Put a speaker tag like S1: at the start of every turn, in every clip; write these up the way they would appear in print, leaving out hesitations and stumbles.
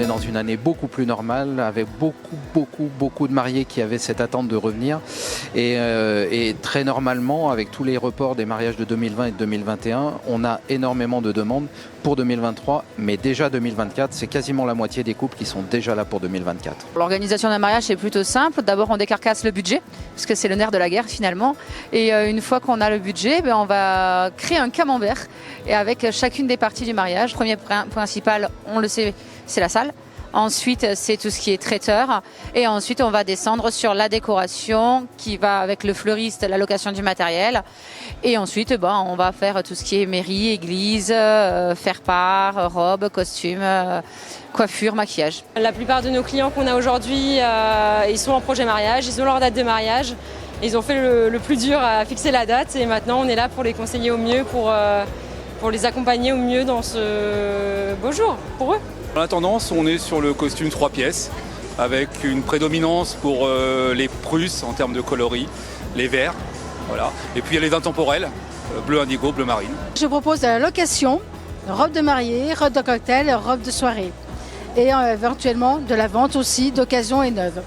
S1: est dans une année beaucoup plus normale, avec beaucoup de mariés qui avaient cette attente de revenir. Et très normalement, avec tous les reports des mariages de 2020 et de 2021, on a énormément de demandes pour 2023, mais déjà 2024, c'est quasiment la moitié des couples qui sont déjà là pour 2024.
S2: L'organisation d'un mariage est plutôt simple. D'abord, on décarcasse le budget, parce que c'est le nerf de la guerre finalement. Et une fois qu'on a le budget, on va créer un camembert et avec chacune des parties du mariage. Premier principal, on le sait, c'est la salle. Ensuite, c'est tout ce qui est traiteur. Et ensuite, on va descendre sur la décoration qui va avec le fleuriste, la location du matériel. Et ensuite, on va faire tout ce qui est mairie, église, faire-part, robe, costume, coiffure, maquillage.
S3: La plupart de nos clients qu'on a aujourd'hui, ils sont en projet mariage, ils ont leur date de mariage. Ils ont fait le plus dur à fixer la date et maintenant on est là pour les conseiller au mieux, pour les accompagner au mieux dans ce beau jour pour eux.
S4: Dans la tendance, on est sur le costume 3 pièces avec une prédominance pour les prusses en termes de coloris, les verts, voilà. Et puis il y a les intemporels, bleu indigo, bleu marine.
S5: Je propose de la location, robe de mariée, robe de cocktail, robe de soirée et éventuellement de la vente aussi d'occasion et neuve.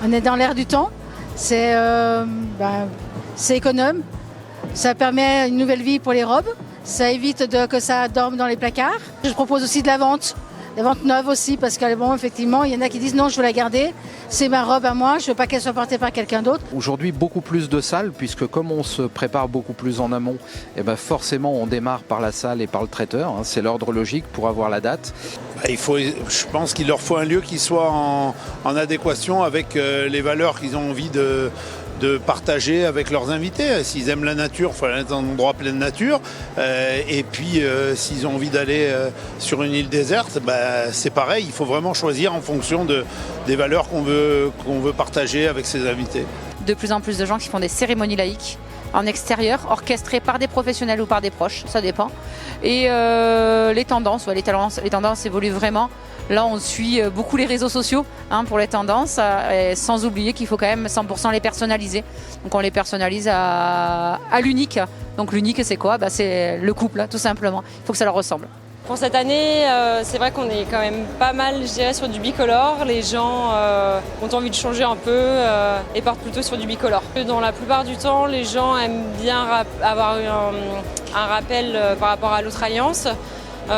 S5: On est dans l'air du temps, c'est économe, ça permet une nouvelle vie pour les robes, ça évite que ça dorme dans les placards. Je propose aussi de la vente. Les ventes neuves aussi, parce que effectivement, il y en a qui disent non, je veux la garder, c'est ma robe à moi, je ne veux pas qu'elle soit portée par quelqu'un d'autre.
S1: Aujourd'hui, beaucoup plus de salles, puisque comme on se prépare beaucoup plus en amont, forcément on démarre par la salle et par le traiteur, c'est l'ordre logique pour avoir la date.
S6: Je pense qu'il leur faut un lieu qui soit en adéquation avec les valeurs qu'ils ont envie de partager avec leurs invités. S'ils aiment la nature, il faut aller dans un endroit plein de nature. Et puis, s'ils ont envie d'aller sur une île déserte, c'est pareil. Il faut vraiment choisir en fonction des valeurs qu'on veut partager avec ses invités.
S2: De plus en plus de gens qui font des cérémonies laïques en extérieur, orchestrées par des professionnels ou par des proches, ça dépend. Et les tendances évoluent vraiment. Là, on suit beaucoup les réseaux sociaux pour les tendances, sans oublier qu'il faut quand même 100% les personnaliser. Donc on les personnalise à l'unique. Donc l'unique, c'est quoi ? C'est le couple, tout simplement. Il faut que ça leur ressemble.
S3: Pour cette année, c'est vrai qu'on est quand même pas mal, je dirais, sur du bicolore. Les gens ont envie de changer un peu et partent plutôt sur du bicolore. Dans la plupart du temps, les gens aiment bien avoir un rappel par rapport à l'autre alliance.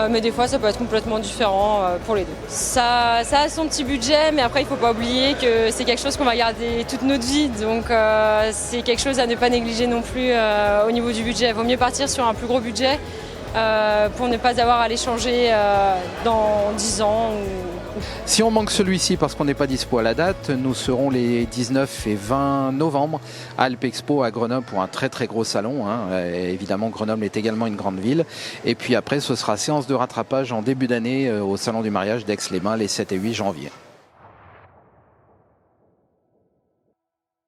S3: Mais des fois, ça peut être complètement différent pour les deux. Ça a son petit budget, mais après, il ne faut pas oublier que c'est quelque chose qu'on va garder toute notre vie. Donc, c'est quelque chose à ne pas négliger non plus au niveau du budget. Il vaut mieux partir sur un plus gros budget pour ne pas avoir à les changer dans 10 ans.
S1: Si on manque celui-ci parce qu'on n'est pas dispo à la date, nous serons les 19 et 20 novembre à Alpexpo à Grenoble pour un très gros salon. Et évidemment, Grenoble est également une grande ville. Et puis après, ce sera séance de rattrapage en début d'année au Salon du mariage d'Aix-les-Bains les 7 et 8 janvier.